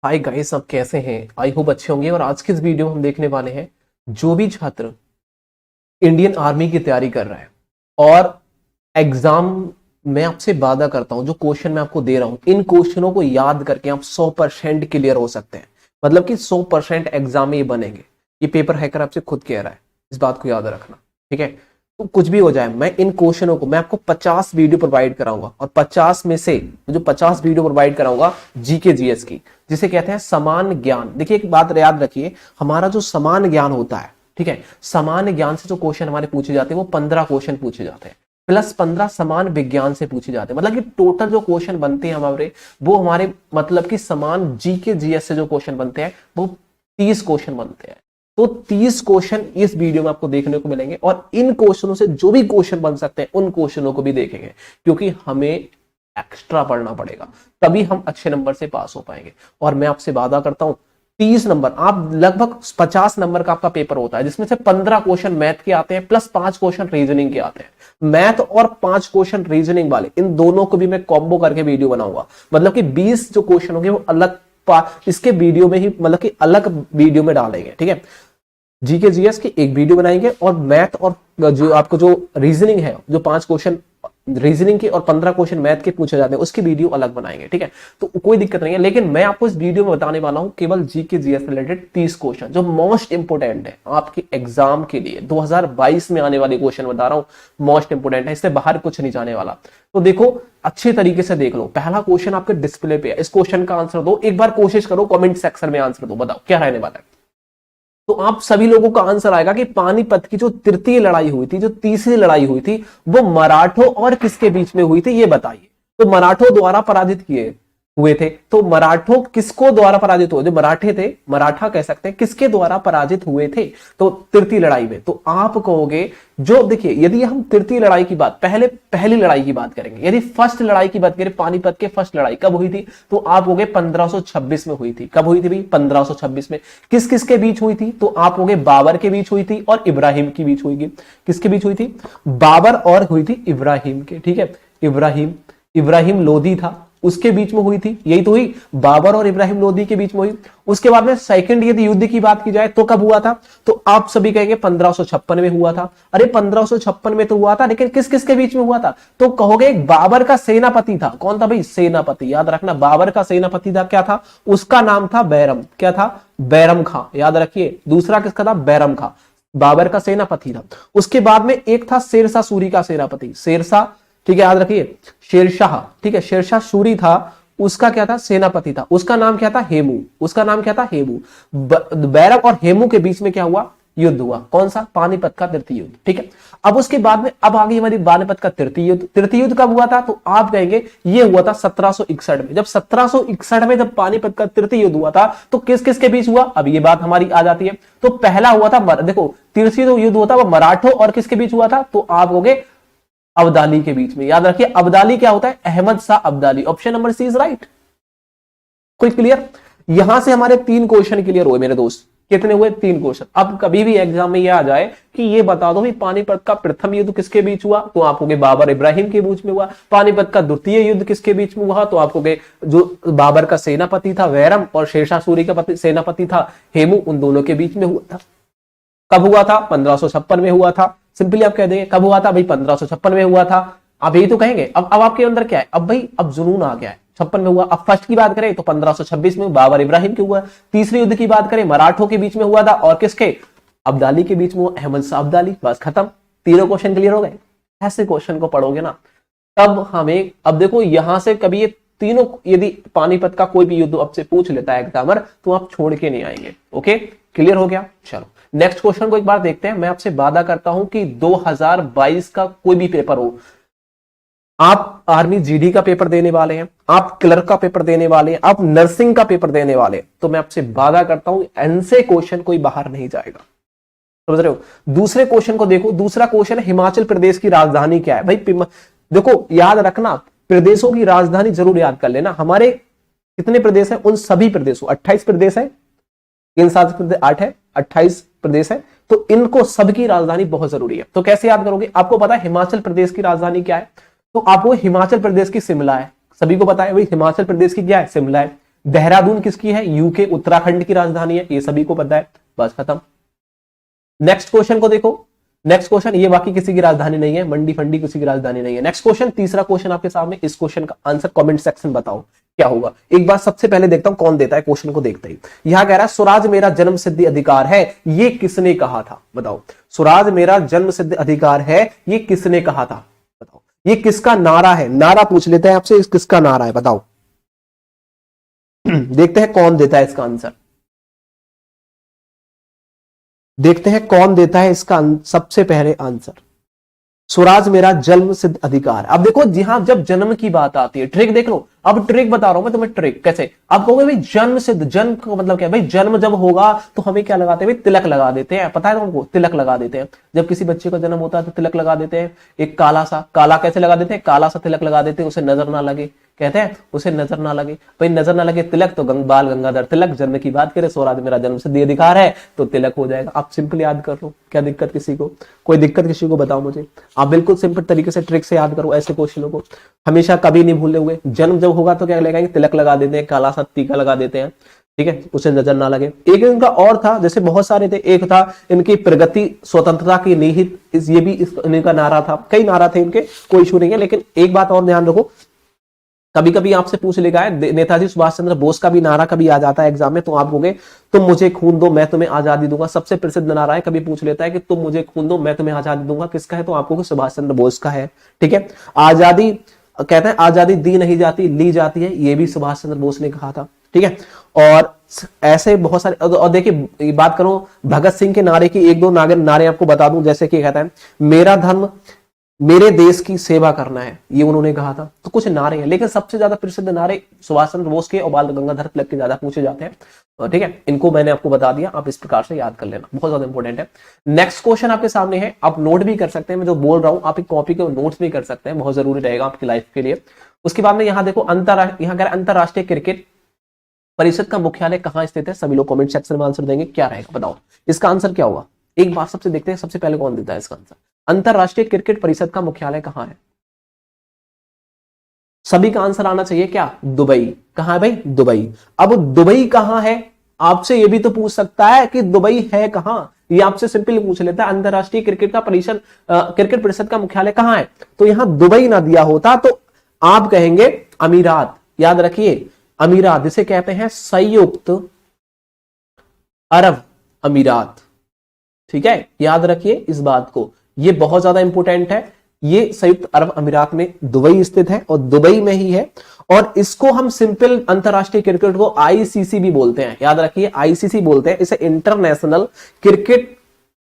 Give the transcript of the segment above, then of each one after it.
Hi guys, सब कैसे हैं? आई होप अच्छे होंगे। और आज के इस वीडियो में हम देखने वाले हैं जो भी छात्र इंडियन आर्मी की तैयारी कर रहा है और एग्जाम में आपसे वादा करता हूं, जो क्वेश्चन मैं आपको दे रहा हूं, इन क्वेश्चनों को याद करके आप 100% क्लियर हो सकते हैं। मतलब कि 100% एग्जाम में ये बनेंगे। ये पेपर हैकर आपसे खुद कह रहा है, इस बात को याद रखना, ठीक है? तो कुछ भी हो जाए, मैं इन क्वेश्चनों को मैं आपको 50 वीडियो प्रोवाइड कराऊंगा और 50 में से जो 50 वीडियो प्रोवाइड कराऊंगा जीके जीएस की, जिसे कहते हैं समान ज्ञान। देखिए एक बात याद रखिए, हमारा जो समान ज्ञान होता है, ठीक है, समान ज्ञान से जो क्वेश्चन हमारे पूछे जाते हैं वो 15 क्वेश्चन पूछे जाते हैं, प्लस 15 समान विज्ञान से पूछे जाते हैं। मतलब कि टोटल जो क्वेश्चन बनते हैं हमारे, वो हमारे मतलब कि समान जीके जीएस से जो क्वेश्चन बनते हैं वो 30 क्वेश्चन बनते हैं। तो 30 क्वेश्चन इस वीडियो में आपको देखने को मिलेंगे और इन क्वेश्चनों से जो भी क्वेश्चन बन सकते हैं उन क्वेश्चनों को भी देखेंगे, क्योंकि हमें एक्स्ट्रा पढ़ना पड़ेगा, तभी हम अच्छे नंबर से पास हो पाएंगे। और मैं आपसे वादा करता हूं 30 नंबर, आप लगभग 50 नंबर का आपका पेपर होता है, जिसमें से 15 क्वेश्चन मैथ के आते हैं प्लस 5 क्वेश्चन रीजनिंग के आते हैं। मैथ और 5 क्वेश्चन रीजनिंग वाले, इन दोनों को भी मैं कॉम्बो करके वीडियो बनाऊंगा। मतलब कि 20 जो क्वेश्चन होंगे वो अलग इसके वीडियो में ही, मतलब कि अलग वीडियो में डालेंगे, ठीक है? जीके जीएस की एक वीडियो बनाएंगे और मैथ और जो आपको जो रीजनिंग है, जो 5 क्वेश्चन रीजनिंग के और 15 क्वेश्चन मैथ के पूछे जाते हैं, उसकी वीडियो अलग बनाएंगे, ठीक है? तो कोई दिक्कत नहीं है। लेकिन मैं आपको इस वीडियो में बताने वाला हूं केवल जीके जीएस रिलेटेड 30 क्वेश्चन जो मोस्ट इंपोर्टेंट है आपके एग्जाम के लिए। 2022 में आने वाले क्वेश्चन बता रहा हूं, मोस्ट इंपोर्टेंट है, इससे बाहर कुछ नहीं जाने वाला। तो देखो, अच्छे तरीके से देख लो। पहला क्वेश्चन आपके डिस्प्ले पे है, इस क्वेश्चन का आंसर दो। एक बार कोशिश करो, कमेंट सेक्शन में आंसर दो, बताओ क्या रहने वाला है। तो आप सभी लोगों का आंसर आएगा कि पानीपत की जो तृतीय लड़ाई हुई थी, जो तीसरी लड़ाई हुई थी, वो मराठों और किसके बीच में हुई थी, ये बताइए। तो मराठों द्वारा पराजित किए हुए थे। तो मराठों किसको द्वारा पराजित हुए? जो मराठे थे, मराठा कह सकते हैं, किसके द्वारा पराजित हुए थे? तो तृतीय लड़ाई में। तो आप कहोगे, जो देखिए, यदि हम तृतीय लड़ाई की बात, पहली लड़ाई की बात करेंगे, यदि फर्स्ट लड़ाई की बात करें, पानीपत के फर्स्ट लड़ाई कब हुई थी? तो आप होगे 1526 में हुई थी। कब हुई थी भाई? 1526 में। किस किस के बीच हुई थी? तो आप होगे बाबर के बीच हुई थी और इब्राहिम के बीच हुई थी। किसके बीच हुई थी? बाबर और हुई थी इब्राहिम के, ठीक है? इब्राहिम लोदी था, उसके बीच में हुई थी। यही तो हुई, बाबर और इब्राहिम लोदी के बीच में हुई। उसके बाद में सेकंड यदि युद्ध की बात की जाए तो कब हुआ था? तो आप सभी कहेंगे 1556 में हुआ था। अरे 1556 में तो हुआ था, लेकिन किस किस के बीच में हुआ था? तो कहोगे एक बाबर का सेनापति था। कौन था भाई? सेनापति। याद रखना, बाबर का सेनापति था, क्या था? उसका नाम था बैरम। क्या था? बैरम खां। याद रखिए, दूसरा किसका था? बैरम खां। बाबर का सेनापति था। उसके बाद में एक था शेरशाह सूरी का सेनापति, शेरशाह, ठीक है, याद रखिए, शेरशाह, ठीक है, शेरशाह सूरी था, उसका क्या था? सेनापति था। उसका नाम क्या था? हेमू। उसका नाम क्या था? हेमू। बैरम और हेमू के बीच में क्या हुआ? युद्ध हुआ। कौन सा? पानीपत का तृतीय युद्ध, ठीक है? अब उसके बाद में अब आगे हमारी पानीपत का तृतीय युद्ध। तृतीय युद्ध कब हुआ था? तो आप कहेंगे ये हुआ था 1761 में। जब 1761 में जब पानीपत का तृतीय युद्ध हुआ था, तो किस किस के बीच हुआ? अब ये बात हमारी आ जाती है। तो पहला हुआ था, देखो, तृतीय युद्ध हुआ था वो मराठों और किसके बीच हुआ था? तो आप कहोगे अब्दाली के बीच में। याद रखिए, अब्दाली क्या होता है? Ahmad Shah Abdali. Option number C is right. कोई क्लियर? यहां से हमारे 3 क्वेश्चन क्लियर हुए मेरे दोस्त। कितने हुए? 3 क्वेश्चन। अब कभी भी एग्जाम में ये आ जाए कि ये बता दो पानीपत का प्रथम युद्ध किसके बीच हुआ, तो आप कहोगे बाबर इब्राहिम के बीच में हुआ। पानीपत का द्वितीय युद्ध किसके बीच में हुआ, तो आप कहोगे जो बाबर का सेनापति था बैरम और शेरशाह सूरी का सेनापति था हेमू, उन दोनों के बीच में हुआ था। कब हुआ था? 1556 में हुआ था। सिंपली आप कह देंगे कब हुआ था भाई? 1556 में हुआ था। आप यही तो कहेंगे। अब आपके अंदर क्या है? अब भाई अब जुनून आ गया है। 56 में हुआ। अब फर्स्ट की बात करें तो 1526 में बाबर इब्राहिम के हुआ। तीसरे युद्ध की बात करें, मराठों के बीच में हुआ था और किसके? अब्दाली के बीच में हुआ, अहमद शाह अब्दाली। बस खत्म, तीनों क्वेश्चन क्लियर हो गए। ऐसे क्वेश्चन को पढ़ोगे ना तब हमें, अब देखो यहां से कभी ये तीनों, यदि पानीपत का कोई भी युद्ध आपसे पूछ लेता है एग्जामर, तो आप छोड़ के नहीं आएंगे। ओके, क्लियर हो गया? चलो नेक्स्ट क्वेश्चन को एक बार देखते हैं। मैं आपसे वादा करता हूं कि 2022 का कोई भी पेपर हो, आप आर्मी जीडी का पेपर देने वाले हैं, आप क्लर्क का पेपर देने वाले हैं, आप नर्सिंग का पेपर देने वाले हैं, तो मैं आपसे वादा करता हूं इनसे क्वेश्चन कोई बाहर नहीं जाएगा। समझ रहे हो? दूसरे क्वेश्चन को देखो। दूसरा क्वेश्चन है हिमाचल प्रदेश की राजधानी क्या है? भाई देखो, याद रखना, प्रदेशों की राजधानी जरूर याद कर लेना। हमारे कितने प्रदेश है? उन सभी प्रदेशों, 28 प्रदेश है, 8 है, 28 प्रदेश है, तो इनको सबकी राजधानी बहुत जरूरी है। तो कैसे याद करोगे? आपको पता है हिमाचल प्रदेश की राजधानी क्या है? तो आपको हिमाचल प्रदेश की शिमला है। सभी को पता है भाई हिमाचल प्रदेश की क्या है? शिमला है। देहरादून किसकी है? यूके उत्तराखंड की राजधानी है, ये सभी को पता है, बस खत्म। नेक्स्ट क्वेश्चन को देखो, नेक्स्ट क्वेश्चन, ये बाकी किसी की राजधानी नहीं है, मंडी फंडी किसी की राजधानी नहीं है। नेक्स्ट क्वेश्चन, तीसरा क्वेश्चन आपके सामने, इस क्वेश्चन का आंसर कमेंट सेक्शन बताओ क्या होगा। एक बार सबसे पहले देखता हूं कौन देता है, क्वेश्चन को देखते ही। यहां कह रहा है स्वराज मेरा जन्म सिद्ध अधिकार है, ये किसने कहा था? बताओ, स्वराज मेरा जन्म सिद्ध अधिकार है, ये किसने कहा था? बताओ, ये किसका नारा है? नारा पूछ लेते हैं आपसे, किसका नारा है बताओ। देखते हैं कौन देता है इसका आंसर, देखते हैं कौन देता है इसका सबसे पहले आंसर। स्वराज मेरा जन्म सिद्ध अधिकार। अब देखो जी हाँ, जब जन्म की बात आती है, ट्रिक देख लो, अब ट्रिक बता रहा हूं मैं तुम्हें, ट्रिक कैसे। आप कहोगे भाई जन्म सिद्ध, जन्म का मतलब क्या है भाई? जन्म जब होगा तो हमें क्या लगाते हैं भाई? तिलक लगा देते हैं, पता है तुमको? तिलक लगा देते हैं। जब किसी बच्चे का जन्म होता है तो तिलक लगा देते हैं, एक काला सा, काला कैसे लगा देते हैं? काला सा तिलक लगा देते हैं, उसे नजर ना लगे, कहते हैं उसे नजर ना लगे भाई, नजर ना लगे तिलक, तो बाल गंगाधर तिलक। जन्म की बात करें, स्वराज मेरा जन्म सिद्ध अधिकार है, तो तिलक हो जाएगा। आप सिंपल याद कर लो, क्या दिक्कत किसी को? कोई दिक्कत किसी को बताओ मुझे। आप बिल्कुल सिंपल तरीके से ट्रिक से याद करो ऐसे क्वेश्चनों को, हमेशा कभी नहीं भूले हुए। जन्म जब होगा तो क्या लगाएंगे? तिलक लगा देते हैं, काला सा टीका लगा देते हैं, ठीक है, उसे नजर ना लगे। एक इनका और था, जैसे बहुत सारे थे, एक था इनकी प्रगति स्वतंत्रता की निहित, ये भी इनका नारा था। कई नारा थे इनके, कोई इशू नहीं है, लेकिन एक बात और ध्यान रखो, कभी कभी आपसे पूछ लेगा है, नेताजी सुभाष चंद्र बोस का भी नारा कभी आ जाता है एग्जाम में, तो आप कहोगे तुम मुझे खून दो मैं तुम्हें आजादी दूंगा। सबसे प्रसिद्ध नारा है, कभी पूछ लेता है कि तुम मुझे खून दो मैं तुम्हें आजादी दूंगा, किसका है? तो आपको सुभाष चंद्र बोस का है, ठीक है। आजादी कहते हैं आजादी दी नहीं जाती ली जाती है, ये भी सुभाष चंद्र बोस ने कहा था, ठीक है। और ऐसे बहुत सारे, और देखिए बात करूं भगत सिंह के नारे की, एक दो नारे आपको बता दूं, जैसे कि कहता है मेरा धर्म मेरे देश की सेवा करना है, ये उन्होंने कहा था। तो कुछ नारे हैं, लेकिन सबसे ज्यादा प्रसिद्ध नारे सुभाष चंद्र बोस के और बाल गंगाधर तिलक के ज्यादा पूछे जाते हैं, ठीक है। इनको मैंने आपको बता दिया, आप इस प्रकार से याद कर लेना, बहुत ज्यादा इंपॉर्टेंट है। नेक्स्ट क्वेश्चन आपके सामने है, आप नोट भी कर सकते हैं, मैं जो बोल रहा हूं आप एक कॉपी के नोट्स भी कर सकते हैं, बहुत जरूरी रहेगा आपकी लाइफ के लिए। उसके बाद में यहाँ देखो अंतरराष्ट्रीय क्रिकेट परिषद का मुख्यालय कहाँ स्थित है? सभी लोग कमेंट सेक्शन में आंसर देंगे, क्या रहेगा बताओ, इसका आंसर क्या होगा? एक बार सबसे देखते हैं, सबसे पहले कौन देता है इसका आंसर। अंतरराष्ट्रीय क्रिकेट परिषद का मुख्यालय कहां है? सभी का आंसर आना चाहिए क्या? दुबई। कहां है भाई? दुबई। अब दुबई कहां है? आपसे ये भी तो पूछ सकता है कि दुबई है कहां, ये आपसे सिंपल पूछ लेता है अंतरराष्ट्रीय क्रिकेट परिषद का मुख्यालय कहां है, तो यहां दुबई ना दिया होता तो आप कहेंगे अमीरात। याद रखिए अमीरात, जिसे कहते हैं संयुक्त अरब अमीरात, ठीक है, याद रखिए इस बात को, ये बहुत ज्यादा इंपॉर्टेंट है। ये संयुक्त अरब अमीरात में दुबई स्थित है और दुबई में ही है, और इसको हम सिंपल अंतरराष्ट्रीय क्रिकेट को आईसीसी भी बोलते हैं, याद रखिए आईसीसी बोलते हैं, इसे इंटरनेशनल क्रिकेट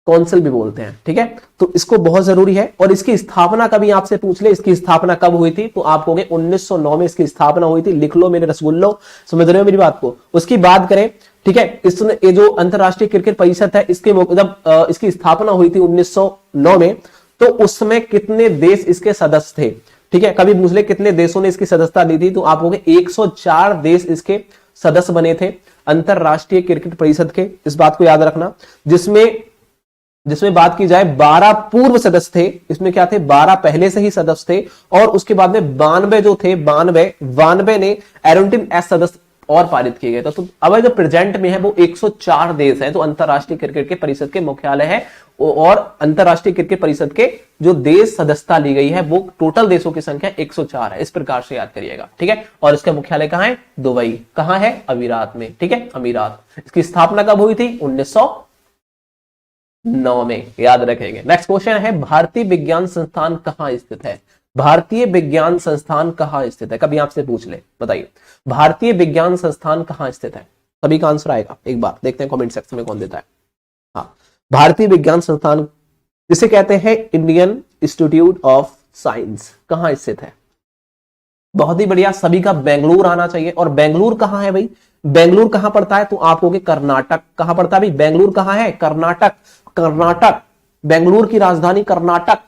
काउंसिल भी बोलते हैं, ठीक है। तो इसको बहुत जरूरी है। और इसकी स्थापना कभी आपसे पूछ ले, इसकी स्थापना कब हुई थी, तो आप कहोगे 1909 में इसकी स्थापना हुई थी। लिख लो मेरे रसगुल्लो, समझ रहे हो मेरी बात को। उसकी बात करें, ठीक है, इसने ये जो अंतरराष्ट्रीय क्रिकेट परिषद है, इसके जब इसकी स्थापना हुई थी 1909 में, तो उस समय कितने देश इसके सदस्य थे, ठीक है। कभी पूछ ले कितने देशों ने इसकी सदस्यता दी थी, तो आप कहोगे 104 देश इसके सदस्य बने थे अंतरराष्ट्रीय क्रिकेट परिषद के, इस बात को याद रखना। जिसमें बात की जाए 12 पूर्व सदस्य थे, इसमें क्या थे 12 पहले से ही सदस्य थे, और उसके बाद में 92 जो थे 92 ने एरोंटिन एस सदस्य और पारित किए गए। तो अब जो प्रेजेंट में है वो 104 देश है, तो अंतरराष्ट्रीय क्रिकेट के परिषद के मुख्यालय है, और अंतरराष्ट्रीय क्रिकेट परिषद के जो देश सदस्यता ली गई है वो टोटल देशों की संख्या 104 है, इस प्रकार से याद करिएगा, ठीक है। और इसका मुख्यालय कहां है? दुबई। कहां है? अमीरात में, ठीक है, अमीरात। इसकी स्थापना कब हुई थी? 1909 में, याद रखेंगे। नेक्स्ट क्वेश्चन है, भारतीय विज्ञान संस्थान कहां स्थित है? भारतीय विज्ञान संस्थान कहां स्थित है? कभी आपसे पूछ ले, बताइए भारतीय विज्ञान संस्थान कहां स्थित है? सभी का आंसर आएगा, एक बार देखते हैं कमेंट सेक्शन में कौन देता है। हाँ, भारतीय विज्ञान संस्थान जिसे कहते हैं इंडियन इंस्टीट्यूट ऑफ साइंस, कहां स्थित है? बहुत ही बढ़िया, सभी का बेंगलुरु आना चाहिए। और बेंगलुरु कहां है भाई? बेंगलुरु कहां पड़ता है? तो आप कहोगे कर्नाटक। कहां पड़ता है भाई? बेंगलुरु कहां है? कर्नाटक। कर्नाटक, बेंगलुरु की राजधानी कर्नाटक,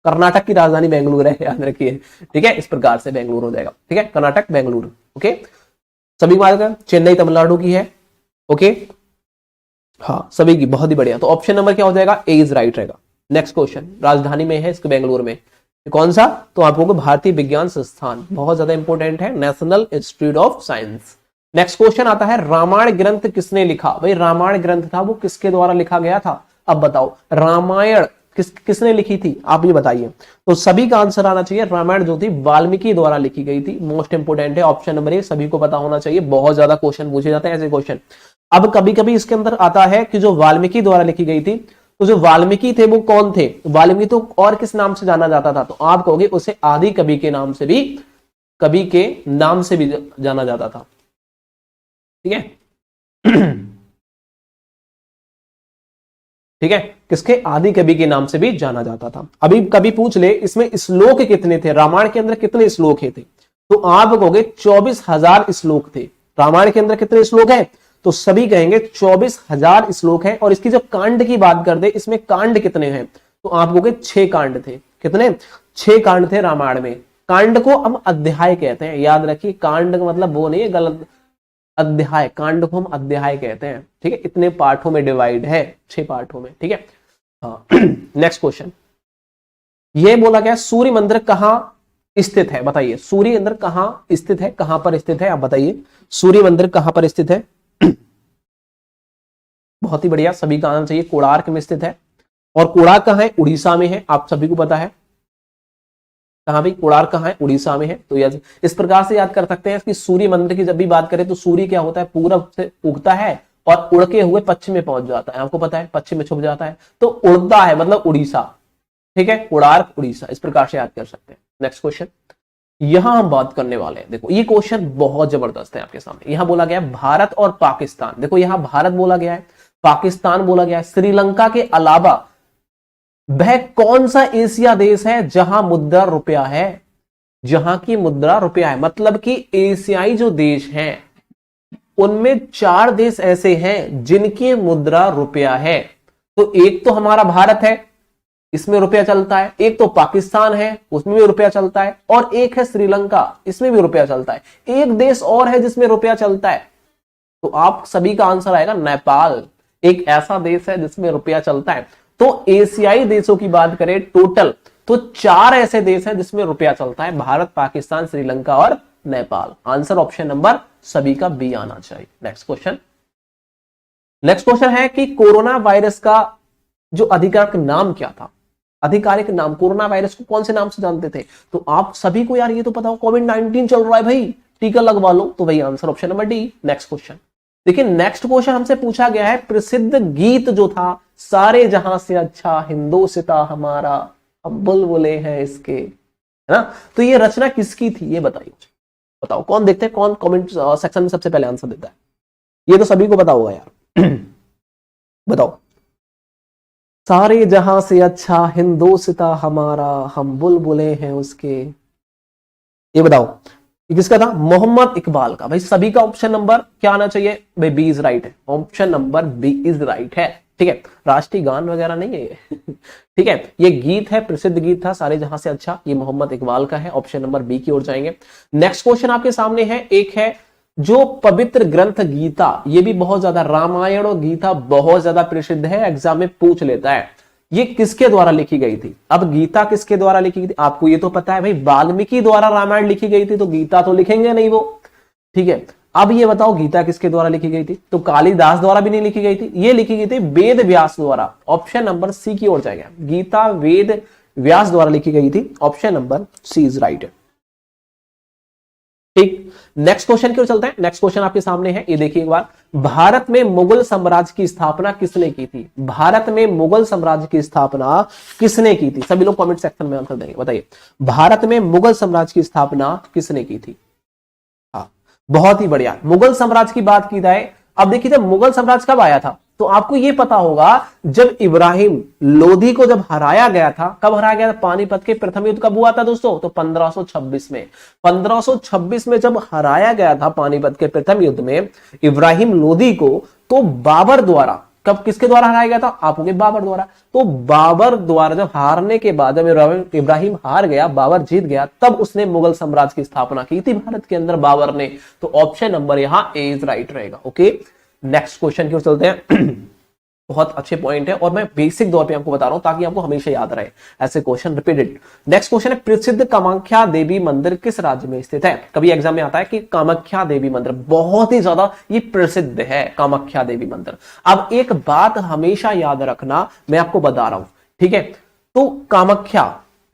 कर्नाटक की राजधानी बेंगलुरु है, याद रखिए, ठीक है। इस प्रकार से बेंगलुरु हो जाएगा, ठीक है, कर्नाटक बेंगलुरु, ओके। सभी बात, चेन्नई तमिलनाडु की है, ओके, हाँ सभी की, बहुत ही बढ़िया। तो ऑप्शन नंबर क्या हो जाएगा? ए इज राइट रहेगा। नेक्स्ट क्वेश्चन, राजधानी में है इसके बेंगलुरु में, कौन सा? तो आपको भारतीय विज्ञान संस्थान, बहुत ज्यादा इंपॉर्टेंट है, national institute of science, next question आता है रामायण ग्रंथ किसने लिखा? भाई रामायण ग्रंथ था वो किसके द्वारा लिखा गया था? अब बताओ रामायण किसने लिखी थी, आप ये बताइए। तो सभी का आंसर आना चाहिए, रामायण जो थी वाल्मीकि द्वारा लिखी गई थी। मोस्ट इंपोर्टेंट है ऑप्शन नंबर ए, सभी को पता होना चाहिए, बहुत ज्यादा क्वेश्चन पूछे जाते हैं ऐसे क्वेश्चन। अब कभी कभी इसके अंदर आता है कि जो वाल्मीकि द्वारा लिखी गई थी, तो जो वाल्मीकि थे वो कौन थे? वाल्मीकि तो और किस नाम से जाना जाता था? तो आप कहोगे उसे आदि कवि के नाम से भी, कवि के नाम से भी जाना जाता था। ठीक है ठीक है, किसके? आदि कवि के नाम से भी जाना जाता था। अभी कभी पूछ ले इसमें श्लोक कितने थे, रामायण के अंदर कितने श्लोक थे? तो आप कहोगे 24,000 श्लोक थे। रामायण के अंदर कितने श्लोक है? तो सभी कहेंगे 24,000 श्लोक है। और इसकी जब कांड की बात कर दे, इसमें कांड कितने हैं? तो आप कहोगे 6 कांड थे। कितने? 6 कांड थे रामायण में। कांड को हम अध्याय कहते हैं, याद रखिए, कांड का मतलब वो नहीं है गलत, अध्याय, कांड को हम अध्याय कहते हैं। ठीक है, इतने पार्टों में डिवाइड है, 6 पार्टों में। ठीक है, हाँ नेक्स्ट क्वेश्चन, ये बोला गया सूर्य मंदिर कहां स्थित है? बताइए सूर्य मंदिर कहां स्थित है, कहां पर स्थित है? आप बताइए सूर्य मंदिर कहां पर स्थित है? बहुत ही बढ़िया, सभी का आना चाहिए, कोणार्क में स्थित है। और कोणार्क कहां है? उड़ीसा में है, आप सभी को पता है। कहां भाई? कोणार्क कहां है? उड़ीसा में है। तो इस प्रकार से याद कर सकते हैं कि सूर्य मंदिर की जब भी बात करें तो सूर्य क्या होता है? पूरब से उगता है और उड़के हुए पश्चिम में पहुंच जाता है, आपको पता है, पश्चिम में छुप जाता है, तो उड़ता है मतलब उड़ीसा। ठीक है, कोणार्क उड़ीसा, इस प्रकार से याद कर सकते हैं। नेक्स्ट क्वेश्चन, यहां हम बात करने वाले हैं, देखो ये क्वेश्चन बहुत जबरदस्त है आपके सामने। यहां बोला गया भारत और पाकिस्तान, देखो यहां भारत बोला गया है, पाकिस्तान बोला गया है, श्रीलंका के अलावा वह कौन सा एशिया देश है जहां मुद्रा रुपया है? जहां की मुद्रा रुपया है, मतलब कि एशियाई जो देश हैं उनमें 4 देश ऐसे हैं जिनकी मुद्रा रुपया है। तो एक तो हमारा भारत है, इसमें रुपया चलता है, एक तो पाकिस्तान है, उसमें भी रुपया चलता है, और एक है श्रीलंका, इसमें भी रुपया चलता है। एक देश और है जिसमें रुपया चलता है, तो आप सभी का आंसर आएगा नेपाल। एक ऐसा देश है जिसमें रुपया चलता है। तो एशियाई देशों की बात करें टोटल, तो 4 ऐसे देश हैं जिसमें रुपया चलता है, भारत, पाकिस्तान, श्रीलंका और नेपाल। आंसर ऑप्शन नंबर सभी का बी आना चाहिए। नेक्स्ट क्वेश्चन, नेक्स्ट क्वेश्चन है कि कोरोना वायरस का जो आधिकारिक नाम क्या था? आधिकारिक नाम, कोरोना वायरस को कौन से नाम से जानते थे? तो आप सभी को यार ये तो पता हो, कोविड-19 चल रहा है भाई, टीका लगवा लो। तो भाई answer option number D. Next question देखिए, नेक्स्ट क्वेश्चन हमसे पूछा गया है, प्रसिद्ध गीत जो था सारे जहां से अच्छा हिंदोसिता हमारा, हम बुलबुले हैं इसके, है ना? तो ये रचना किसकी थी ये बताइए, बताओ कौन? देखते हैं कौन कमेंट सेक्शन में सबसे पहले आंसर देता है। ये तो सभी को पता होगा यार बताओ, सारे जहां से अच्छा हिंदोसिता हमारा, हम बुलबुले हैं उसके, ये बताओ ये किसका था? मोहम्मद इकबाल का। भाई सभी का ऑप्शन नंबर क्या आना चाहिए? भाई बी इज राइट है, option number B is right है। ठीक है, राष्ट्रीय गान वगैरह नहीं है ये ठीक है, ये गीत है, प्रसिद्ध गीत था सारे जहां से अच्छा, ये मोहम्मद इकबाल का है। ऑप्शन नंबर बी की ओर जाएंगे। नेक्स्ट क्वेश्चन आपके सामने है, एक है जो पवित्र ग्रंथ गीता, ये भी बहुत ज्यादा, रामायण और गीता बहुत ज्यादा प्रसिद्ध है, एग्जाम में पूछ लेता है, ये किसके द्वारा लिखी गई थी? अब गीता किसके द्वारा लिखी गई थी? आपको ये तो पता है भाई, वाल्मीकि द्वारा रामायण लिखी गई थी, तो गीता तो लिखेंगे नहीं वो। ठीक है, अब ये बताओ गीता किसके द्वारा लिखी गई थी? तो कालिदास द्वारा भी नहीं लिखी गई थी, ये लिखी गई थी वेद व्यास द्वारा। ऑप्शन नंबर सी की ओर जाएगा, गीता वेद व्यास द्वारा लिखी गई थी। Option number C is right. ठीक, नेक्स्ट क्वेश्चन की ओर चलते हैं। नेक्स्ट क्वेश्चन आपके सामने है, ये देखिए एक बार, भारत में मुगल साम्राज्य की स्थापना किसने की थी? भारत में मुगल साम्राज्य की स्थापना किसने की थी? सभी लोग कमेंट सेक्शन में आंसर देंगे, बताइए भारत में मुगल साम्राज्य की स्थापना किसने की थी? हाँ बहुत ही बढ़िया, मुगल साम्राज्य की बात की जाए, अब देखिए जब मुगल साम्राज्य कब आया था, तो आपको यह पता होगा जब इब्राहिम लोधी को जब हराया गया था। कब हराया गया था? पानीपत के प्रथम युद्ध कब हुआ था दोस्तों? तो 1526 में। 1526 में जब हराया गया था पानीपत के प्रथम युद्ध में इब्राहिम लोधी को, तो बाबर द्वारा, कब किसके द्वारा हराया गया था? आप होंगे बाबर द्वारा। तो बाबर द्वारा जब हारने के बाद, जब इब्राहिम हार गया, बाबर जीत गया, तब उसने मुगल साम्राज्य की स्थापना की थी भारत के अंदर, बाबर ने। तो ऑप्शन नंबर यहां ए इज राइट रहेगा। ओके, नेक्स्ट क्वेश्चन की ओर चलते हैं बहुत अच्छे पॉइंट है और मैं बेसिक तौर पे आपको बता रहा हूं ताकि आपको हमेशा याद रहे ऐसे क्वेश्चन रिपीटेड। नेक्स्ट क्वेश्चन है, प्रसिद्ध कामाख्या देवी मंदिर किस राज्य में स्थित है? कभी एग्जाम में आता है कि कामाख्या देवी मंदिर, बहुत ही ज्यादा ये प्रसिद्ध है कामाख्या देवी मंदिर। अब एक बात हमेशा याद रखना, मैं आपको बता रहा हूं, ठीक है? तो कामाख्या,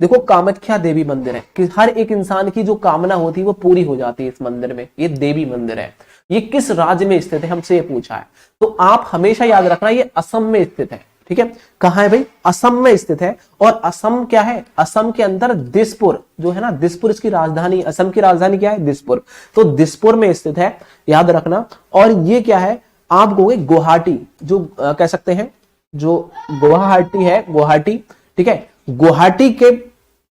देखो कामाख्या देवी मंदिर है कि हर एक इंसान की जो कामना होती है वो पूरी हो जाती है इस मंदिर में। ये देवी मंदिर है, ये किस राज्य में स्थित है हमसे ये पूछा है। तो आप हमेशा याद रखना ये असम में स्थित है, ठीक है? कहां है भाई? असम में स्थित है। और असम क्या है? असम के अंदर दिसपुर जो है ना, दिसपुर इसकी राजधानी, असम की राजधानी क्या है? दिसपुर। तो दिसपुर में स्थित है, याद रखना। और ये क्या है? आप कहोगे गुवाहाटी, जो कह सकते हैं जो गुवाहाटी है, गुवाहाटी, ठीक है? गुवाहाटी के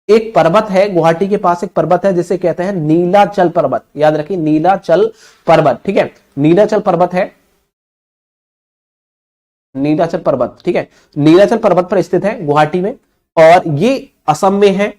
एक पर्वत है, गुवाहाटी के पास एक पर्वत है जिसे कहते हैं नीलाचल पर्वत, याद रखिए नीलाचल पर्वत, ठीक है? नीलाचल पर्वत है, नीलाचल पर्वत, ठीक है? नीलाचल पर्वत पर स्थित है गुवाहाटी में, और ये असम में है।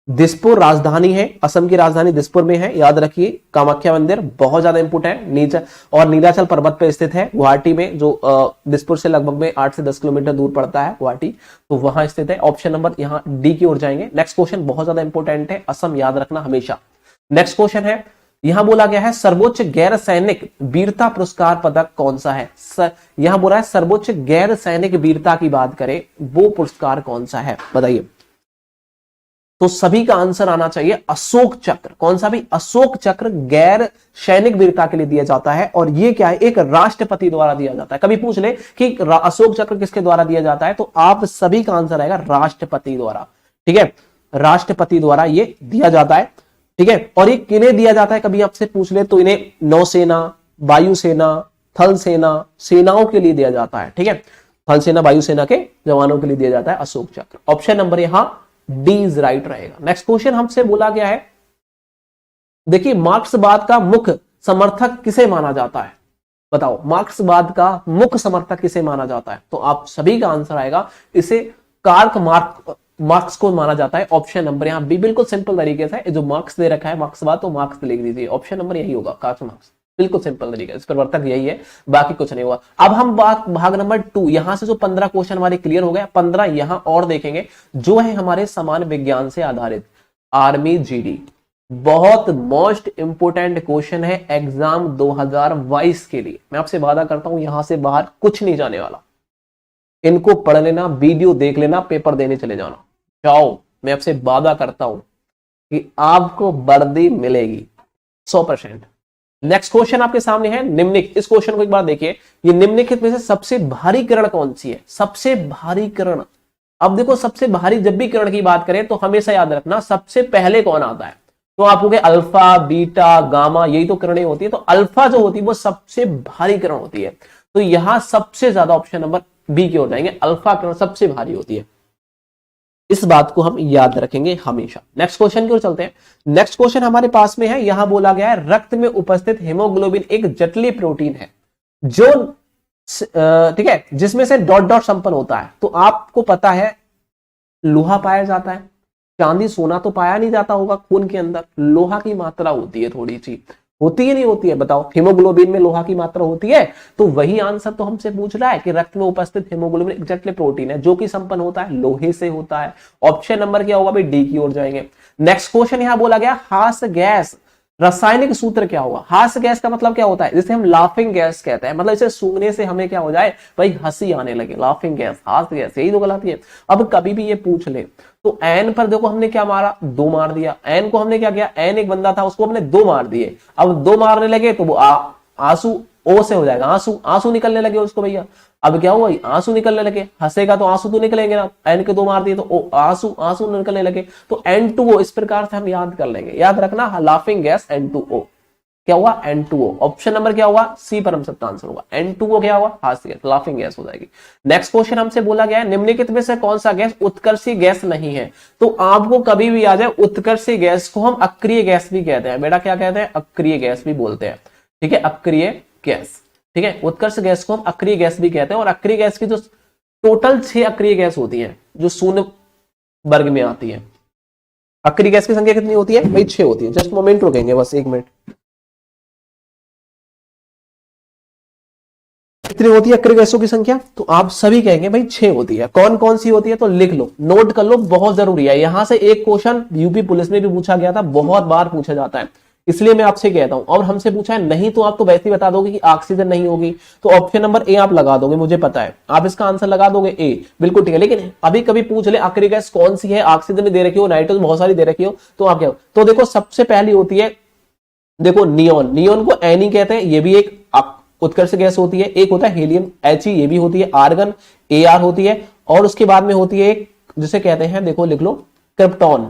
दिसपुर राजधानी है, असम की राजधानी दिसपुर में है, याद रखिए। कामाख्या मंदिर बहुत ज्यादा इंपोर्टेंट है, नीलाचल पर्वत पर स्थित है गुवाहाटी में, जो दिसपुर से लगभग में 8 से 10 किलोमीटर दूर पड़ता है गुवाहाटी, तो वहां स्थित है। ऑप्शन नंबर यहाँ डी की ओर जाएंगे। नेक्स्ट क्वेश्चन बहुत ज्यादा इंपोर्टेंट है, असम याद रखना हमेशा। नेक्स्ट क्वेश्चन है, यहां बोला गया है सर्वोच्च गैर सैनिक वीरता पुरस्कार पदक कौन सा है? यहां बोला है सर्वोच्च गैर सैनिक वीरता की बात करें, वो पुरस्कार कौन सा है बताइए? तो सभी का आंसर आना चाहिए अशोक चक्र। कौन सा भी? अशोक चक्र गैर सैनिक वीरता के लिए दिया जाता है, और ये क्या है? एक राष्ट्रपति द्वारा दिया जाता है। कभी पूछ ले कि अशोक चक्र किसके द्वारा दिया जाता है, तो आप सभी का आंसर आएगा राष्ट्रपति द्वारा, ठीक है? राष्ट्रपति द्वारा ये दिया जाता है, ठीक है? और ये किन्हें दिया जाता है, कभी आपसे पूछ ले तो इन्हें नौसेना, वायुसेना, थल सेना, सेनाओं के लिए दिया जाता है, ठीक है? थल सेना, वायुसेना के जवानों के लिए दिया जाता है अशोक चक्र। ऑप्शन नंबर यहां डी इज राइट रहेगा। नेक्स्ट क्वेश्चन हमसे बोला गया है, देखिए मार्क्सवाद का मुख्य समर्थक किसे माना जाता है? बताओ, मार्क्सवाद का मुख्य समर्थक किसे माना जाता है? तो आप सभी का आंसर आएगा, इसे कार्ल मार्क्स को माना जाता है। ऑप्शन नंबर यहाँ बी, बिल्कुल सिंपल तरीके से जो मार्क्स दे रखा है मार्क्सवाद, तो मार्क्स लिख दीजिए। ऑप्शन नंबर यही होगा, कार्ल मार्क्स, बिल्कुल सिंपल तरीका, इस प्रवर्तक यही है, बाकी कुछ नहीं हुआ। अब हम बात भाग नंबर 2, यहां से जो 15 क्वेश्चन हमारे क्लियर हो गए, 15 यहां और देखेंगे जो है हमारे समान विज्ञान से आधारित आर्मी जीडी। बहुत मोस्ट इंपोर्टेंट क्वेश्चन है एग्जाम 2022 के लिए। मैं आपसे वादा करता हूं यहां से बाहर कुछ नहीं जाने वाला, इनको पढ़ लेना, वीडियो देख लेना, पेपर देने चले जाना, जाओ। मैं आपसे वादा करता हूं कि आपको वर्दी मिलेगी 100%। नेक्स्ट क्वेश्चन आपके सामने है निम्नलिखित, इस क्वेश्चन को एक बार देखिए, ये निम्नलिखित में से सबसे भारी किरण कौन सी है? सबसे भारी किरण, अब देखो सबसे भारी जब भी किरण की बात करें तो हमेशा याद रखना सबसे पहले कौन आता है। तो आप कहोगे अल्फा, बीटा, गामा, यही तो किरणें होती है, तो अल्फा जो होती है वो सबसे भारी किरण होती है। तो यहां सबसे ज्यादा ऑप्शन नंबर बी की ओर जाएंगे, अल्फा किरण सबसे भारी होती है। इस बात को हम याद रखेंगे हमेशा। नेक्स्ट क्वेश्चन की ओर चलते हैं। नेक्स्ट क्वेश्चन हमारे पास में है, यहां बोला गया है रक्त में उपस्थित हीमोग्लोबिन एक जटिल प्रोटीन है जो ठीक है, जिसमें से डॉट डॉट संपन्न होता है। तो आपको पता है लोहा पाया जाता है, चांदी सोना तो पाया नहीं जाता होगा खून के अंदर, लोहा की मात्रा होती है, थोड़ी सी होती है, नहीं होती है? बताओ, हीमोग्लोबिन में लोहा की मात्रा होती है। तो वही आंसर तो हमसे पूछ रहा है कि रक्त में उपस्थित हीमोग्लोबिन एक जटिल प्रोटीन है जो कि संपन्न होता है लोहे से होता है। ऑप्शन नंबर क्या होगा भाई? डी की ओर जाएंगे। नेक्स्ट क्वेश्चन यहां बोला गया हास गैस रासायनिक सूत्र क्या होगा? हास गैस का मतलब क्या होता है? जिसे हम लाफिंग गैस कहते हैं, मतलब इसे सूंघने से हमें क्या हो जाए भाई? हंसी आने लगे। लाफिंग गैस, हास गैस, यही तो गलती है। अब कभी भी ये पूछ ले तो एन पर देखो हमने क्या मारा? 2 मार दिया। एन को हमने क्या किया? एन एक बंदा था उसको हमने 2 मार दिए। अब 2 मारने लगे तो वो आंसू ओ से हो जाएगा, आंसू, आंसू निकलने लगे उसको भैया। अब क्या हुआ? आंसू निकलने लगे, हंसेगा तो आंसू तो निकलेंगे ना। एन के 2 मार दिए तो ओ आंसू, आंसू निकलने लगे, तो N2O इस प्रकार से हम याद कर लेंगे। याद रखना लाफिंग गैस N2O क्या हुआ? N2O। ऑप्शन नंबर क्या हुआ? सी परम सत्य आंसर होगा। N2O क्या हुआ? हास्य गैस, लाफिंग गैस हो जाएगी। नेक्स्ट क्वेश्चन हमसे बोला गया है निम्नलिखित में से कौन सा गैस उत्कर्षी गैस नहीं है? तो आपको कभी भी याद है उत्कर्षी गैस को हम अक्रिय गैस भी कहते हैं। बेटा क्या कहते हैं? अक्रिय गैस भी बोलते हैं, ठीक है? अक्रिय गैस, ठीक है? उत्कर्ष गैस को हम अक्रिय गैस भी कहते हैं। और अक्रिय गैस की जो टोटल 6 अक्रिय गैस होती है जो शून्य वर्ग में आती है। अक्रिय गैस की संख्या कितनी होती है भाई? 6 होती है। जस्ट मोमेंट रुकेंगे, बस 1 मिनट। कितनी होती है अक्रिय गैसों की संख्या? तो आप सभी कहेंगे भाई 6 होती है। कौन कौन सी होती है? तो लिख लो, नोट कर लो, बहुत जरूरी है। यहां से एक क्वेश्चन यूपी पुलिस में भी पूछा गया था, बहुत बार पूछा जाता है, इसलिए मैं आपसे कहता हूं। और हमसे पूछा है नहीं तो आप तो वैसे ही बता दोगे कि ऑक्सीजन नहीं होगी, तो ऑप्शन नंबर ए आप लगा दोगे, मुझे पता है आप इसका आंसर लगा दोगे ए, बिल्कुल ठीक है। लेकिन अभी कभी पूछ ले अक्रिय गैस कौन सी है, ऑक्सीजन दे रखी हो, नाइट्रोजन बहुत सारी दे रखी हो, तो आप क्या? तो देखो सबसे पहली होती है, देखो नियोन, नियोन को एनी कहते हैं, ये भी एक उत्कर्ष गैस होती है। एक होता है हीलियम, एच, ये भी होती है। आर्गन, ए आर होती है। और उसके बाद में होती है एक जिसे कहते हैं, देखो लिख लो, क्रिप्टॉन।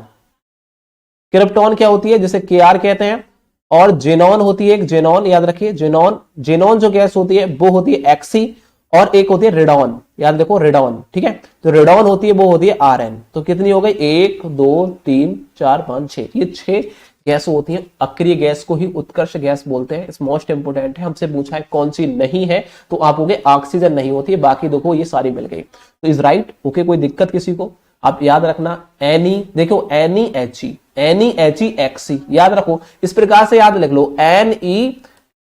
क्रिप्टॉन क्या होती है? जिसे के आर कहते हैं। और जेनॉन होती है एक, जेनॉन याद रखिए, जेनॉन। जेनॉन जो गैस होती है वो होती है एक्सी। और एक होती है रेडॉन, याद देखो रेडॉन, ठीक है। तो रेडॉन होती है वो होती है आर एन। तो कितनी हो गई? 1 2 3 4 5 6, ये 6 गैस होती है। अक्रिय गैस को ही उत्कर्ष गैस बोलते हैं। इस मोस्ट इंपोर्टेंट है, हमसे पूछा है कौन सी नहीं है, तो आप हो गए ऑक्सीजन नहीं होती है, बाकी देखो ये सारी मिल गई, तो इज राइट। ओके, कोई दिक्कत किसी को? आप याद रखना एनी, देखो any H E, any H E एक्सी, याद रखो इस प्रकार से याद लिख लो, एन ई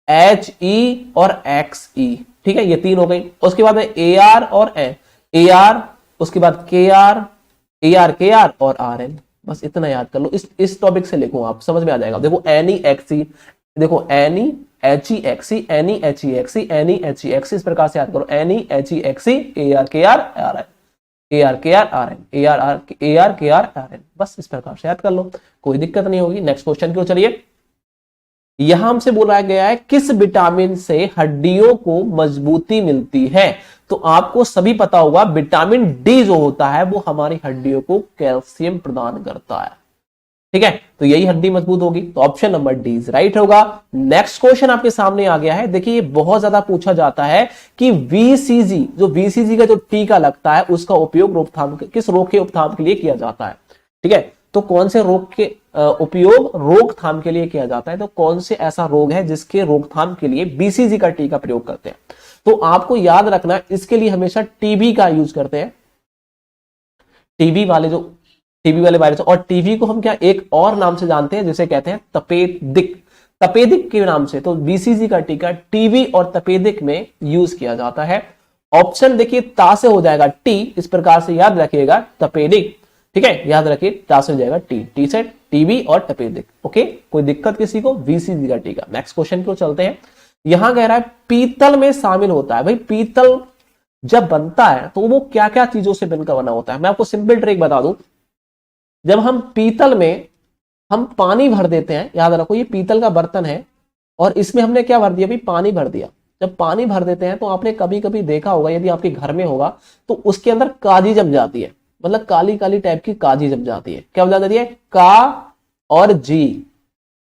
एच ई और एक्स ई, ठीक है, ये 3 हो गई। उसके बाद ए आर और ए आर, उसके बाद के are, A R K are और आर एन, बस इतना याद कर लो। इस टॉपिक से लिखो, आप समझ में आ जाएगा। देखो एनी एक्सी, देखो एनी एच ई एक्सी, एनी एच ई एक्सी, एनी एच ई एक्सी, इस प्रकार से याद करो, एनी एच ई एक्सी, A R K R R N, A R K R R N, A R K R R N, बस इस प्रकार से याद कर लो, कोई दिक्कत नहीं होगी। नेक्स्ट क्वेश्चन की ओर चलिए। यहां हमसे बोला गया है किस विटामिन से हड्डियों को मजबूती मिलती है? तो आपको सभी पता होगा, विटामिन डी जो होता है वो हमारी हड्डियों को कैल्शियम प्रदान करता है, ठीक है, तो यही हड्डी मजबूत होगी। तो option number D is right होगा। नेक्स्ट क्वेश्चन आपके सामने आ गया है, देखिए ये बहुत ज्यादा पूछा जाता है कि वीसीजी, जो वीसीजी का जो टीका लगता है उसका उपयोग रोकथाम, किस रोग के रोकथाम के लिए किया जाता है, ठीक है। तो कौन से रोग के उपयोग रोकथाम के लिए किया जाता है? तो कौन से ऐसा रोग है जिसके रोकथाम के लिए बीसीजी का टीका प्रयोग करते हैं? तो आपको याद रखना, इसके लिए हमेशा टीबी का यूज करते हैं, टीबी वाले जो टीबी वाले वायरस। और टीबी को हम क्या एक और नाम से जानते हैं जिसे कहते हैं तपेदिक, तपेदिक के नाम से। तो बीसीजी का टीका टीबी और तपेदिक में यूज किया जाता है। ऑप्शन देखिए ता से हो जाएगा टी, इस प्रकार से याद रखिएगा, तपेदिक, ठीक है, याद रखिए ता से हो जाएगा टी, टी से टीबी और तपेदिक। ओके, कोई दिक्कत किसी को? बीसीजी का टीका। नेक्स्ट क्वेश्चन को चलते हैं। यहां कह रहा है पीतल में शामिल होता है। भाई पीतल जब बनता है तो वो क्या क्या चीजों से बनकर बना होता है? मैं आपको सिंपल ट्रिक बता दूं, जब हम पीतल में हम पानी भर देते हैं, याद रखो ये पीतल का बर्तन है और इसमें हमने क्या भर दिया? भाई पानी भर दिया। जब पानी भर देते हैं तो आपने कभी कभी देखा होगा, यदि आपके घर में होगा तो उसके अंदर काजी जम जाती है, मतलब काली काली टाइप की काजी जम जाती है। क्या जम जाती है? का और जी,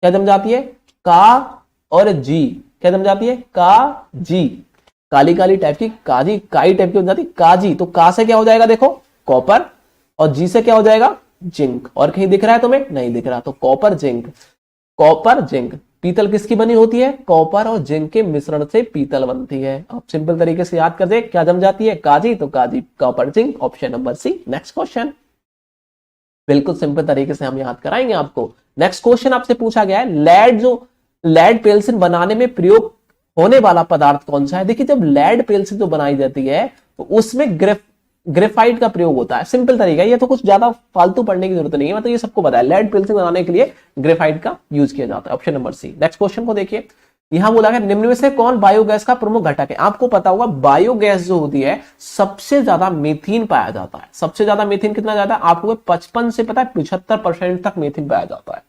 क्या जम जाती है? का और जी, क्या जम जाती है? का जी, काली काली टाइप की काजी, काई टाइप की हो जाती है काजी। तो का से क्या हो जाएगा? देखो कॉपर, और जी से क्या हो जाएगा? जिंक। और कहीं दिख रहा है तुम्हें? नहीं दिख रहा, तो कॉपर जिंक, कॉपर जिंक। पीतल किसकी बनी होती है? कॉपर और जिंक के मिश्रण से पीतल बनती है। आप सिंपल तरीके से याद कर दे, क्या जम जाती है? काजी, तो काजी, copper zinc, option number C. Next question, बिल्कुल सिंपल तरीके से हम याद कराएंगे आपको। नेक्स्ट क्वेश्चन आपसे पूछा गया है, लेड, जो लेड पेंसिल बनाने में प्रयोग होने वाला पदार्थ कौन सा है? देखिए जब लेड पेंसिल जो बनाई जाती है तो उसमें ग्रेफाइट का प्रयोग होता है। सिंपल तरीका है, ये तो कुछ ज्यादा फालतू पढ़ने की जरूरत नहीं है, मतलब ये सबको पता है, लेड पेंसिल बनाने के लिए ग्रेफाइट का यूज किया जाता है, option number C. Next question को देखिए, यहां बोला है निम्न में से कौन बायोगैस का प्रमुख घटक है? आपको पता होगा बायोगैस जो होती है सबसे ज्यादा मीथेन पाया जाता है। सबसे ज्यादा मीथेन कितना ज्यादा? आपको 55 से पता है 75% तक मीथेन पाया जाता है।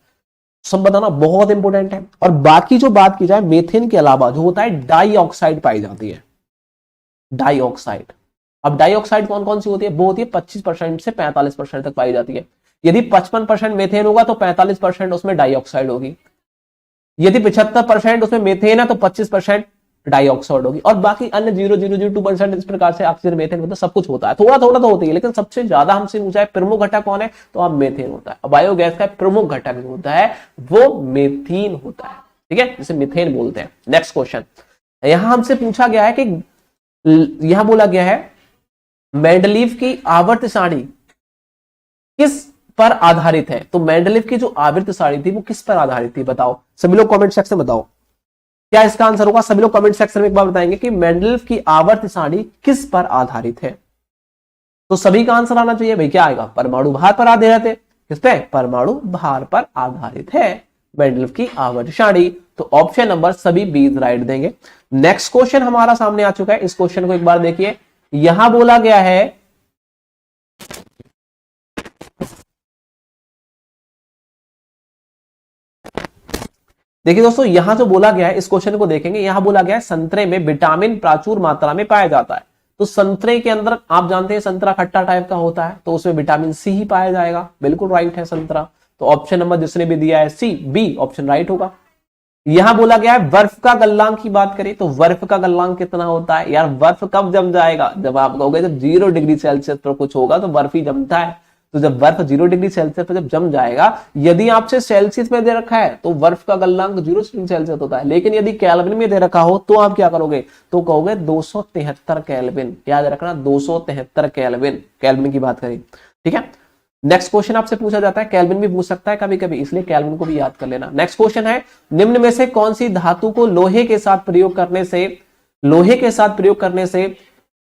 सब बताना बहुत इंपॉर्टेंट है। और बाकी जो बात की जाए मीथेन के अलावा जो होता है डाइऑक्साइड पाई जाती है, डाइऑक्साइड। अब डाइऑक्साइड कौन कौन सी होती है? वो होती है 25% से 45% तक पाई जाती है। यदि 55% मीथेन होगा तो 45% उसमें डाइऑक्साइड होगी। यदि 75% उसमें मीथेन है तो 25% डाइऑक्साइड होगी, और बाकी अन्य 0.002% इस प्रकार से ऑक्सीजन, मीथेन, मतलब सब कुछ होता है, थोड़ा थोड़ा तो होती है, लेकिन सबसे ज्यादा हमसे पूछा है प्रमुख घटक कौन है, तो अब मीथेन होता है। बायोगैस का प्रमुख घटक जो होता है वो मीथेन होता है, ठीक है, जिसे मीथेन बोलते हैं। नेक्स्ट क्वेश्चन, यहां हमसे पूछा गया है कि यहां बोला गया है मेंडलीव की आवर्त सारणी किस पर आधारित है? तो मेंडलीव की जो आवर्त सारणी थी वो किस पर आधारित थी? बताओ, सभी लोग कमेंट सेक्शन में बताओ। क्या इसका आंसर होगा? सभी लोग कमेंट सेक्शन में एक बार बताएंगे कि मेंडलीव की आवर्त सारणी किस पर आधारित है। तो सभी का आंसर आना चाहिए भाई। क्या आएगा? परमाणु भार पर आधारित है। किस पे? परमाणु भार पर आधारित है मेंडलीव की आवर्त सारणी। तो ऑप्शन नंबर सभी बी राइट देंगे। नेक्स्ट क्वेश्चन हमारा सामने आ चुका है। इस क्वेश्चन को एक बार देखिए। यहां बोला गया है देखिए दोस्तों, यहां जो बोला गया है इस क्वेश्चन को देखेंगे। यहां बोला गया है संतरे में विटामिन प्रचुर मात्रा में पाया जाता है। तो संतरे के अंदर आप जानते हैं संतरा खट्टा टाइप का होता है, तो उसमें विटामिन सी ही पाया जाएगा। बिल्कुल राइट है संतरा। तो ऑप्शन नंबर जिसने भी दिया है सी, बी ऑप्शन राइट होगा। यहां बोला गया है बर्फ का गलनांक की बात करें तो बर्फ का गलनांक कितना होता है? यार बर्फ कब जम जाएगा? जब आप कहोगे जब 0 डिग्री सेल्सियस पर कुछ होगा तो बर्फ ही जमता है। तो जब बर्फ 0 डिग्री सेल्सियस पर जब जम जाएगा, यदि आपसे सेल्सियस में दे रखा है तो बर्फ का गलनांक 0 डिग्री सेल्सियस होता है। लेकिन यदि केल्विन में दे रखा हो तो आप क्या करोगे? तो कहोगे 273 केल्विन। याद रखना 273 केल्विन, केल्विन की बात करें। ठीक है। नेक्स्ट क्वेश्चन आपसे पूछा जाता है, केल्विन भी पूछ सकता है कभी कभी, इसलिए केल्विन को भी याद कर लेना। नेक्स्ट क्वेश्चन है, निम्न में से कौन सी धातु को लोहे के साथ प्रयोग करने से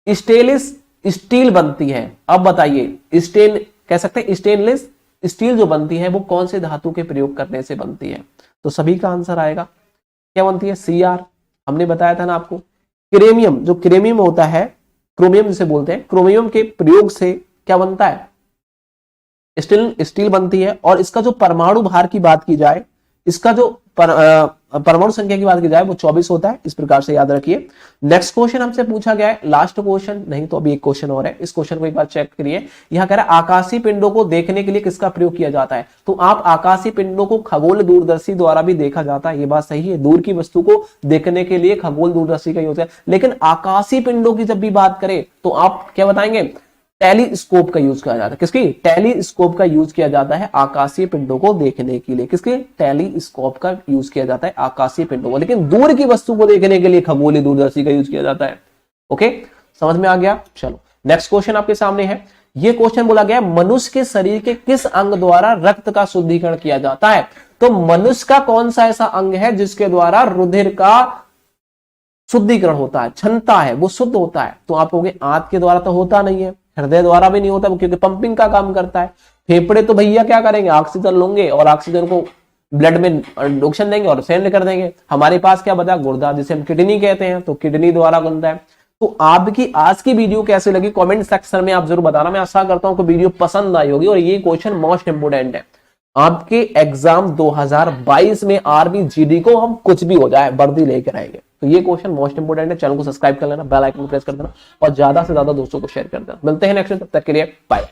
स्टेनलेस स्टील बनती है? अब बताइए, स्टेन कह सकते हैं स्टेनलेस स्टील जो बनती है वो कौन से धातु के प्रयोग करने से बनती है? तो सभी का आंसर आएगा क्या बनती है? Cr। हमने बताया था ना आपको। क्रोमियम, जो क्रोमियम होता है, क्रोमियम जिसे बोलते हैं, क्रोमियम के प्रयोग से क्या बनता है? स्टील बनती है। और इसका जो परमाणु भार की बात की जाए, इसका जो परमाणु संख्या की बात की जाए वो 24 होता है। इस प्रकार से याद रखिए। नेक्स्ट क्वेश्चन हमसे पूछा गया है, लास्ट क्वेश्चन नहीं तो अभी एक क्वेश्चन और है। इस क्वेश्चन को एक बार चेक करिए। यहां कह रहा है आकाशीय पिंडों को देखने के लिए किसका प्रयोग किया जाता है? तो आप आकाशीय पिंडों को खगोल दूरदर्शी द्वारा भी देखा जाता है, ये बात सही है। दूर की वस्तु को देखने के लिए खगोल दूरदर्शी का यूज है। लेकिन आकाशीय पिंडों की जब भी बात करें तो आप क्या बताएंगे? टेलीस्कोप का यूज किया जाता है। किसकी? टेलीस्कोप का यूज किया जाता है आकाशीय पिंडों को देखने के लिए। किसके? टेलीस्कोप का यूज किया जाता है आकाशीय पिंडों को। लेकिन दूर की वस्तु को देखने के लिए खगोलीय दूरदर्शी का यूज किया जाता है। ओके, समझ में आ गया? चलो नेक्स्ट क्वेश्चन आपके सामने है। ये क्वेश्चन बोला गया मनुष्य के शरीर के किस अंग द्वारा रक्त का शुद्धिकरण किया जाता है? तो मनुष्य का कौन सा ऐसा अंग है जिसके द्वारा रुधिर का शुद्धिकरण होता है, क्षमता है, वो शुद्ध होता है? तो आप कहोगे आंत के द्वारा तो होता नहीं है, हृदय द्वारा भी नहीं होता क्योंकि पंपिंग का काम करता है। फेफड़े तो भैया क्या करेंगे? ऑक्सीजन लोगे और ऑक्सीजन को ब्लड में ऑक्सीजन देंगे और सेंड कर देंगे। हमारे पास क्या बता? गुर्दा, जिसे हम किडनी कहते हैं, तो किडनी द्वारा बनता है। तो आपकी आज की वीडियो कैसे लगी कमेंट सेक्शन में आप जरूर बताना। मैं आशा करता हूं कि वीडियो पसंद आई होगी। और ये क्वेश्चन मोस्ट इंपोर्टेंट है आपके एग्जाम 2022 में। आर्मी जीडी को हम कुछ भी हो जाए वर्दी लेकर आएंगे। तो ये क्वेश्चन मोस्ट इंपोर्टेंट है। चैनल को सब्सक्राइब कर लेना, बेल आइकन प्रेस कर देना और ज्यादा से ज्यादा दोस्तों को शेयर कर देना। मिलते हैं नेक्स्ट, तब तक के लिए बाय।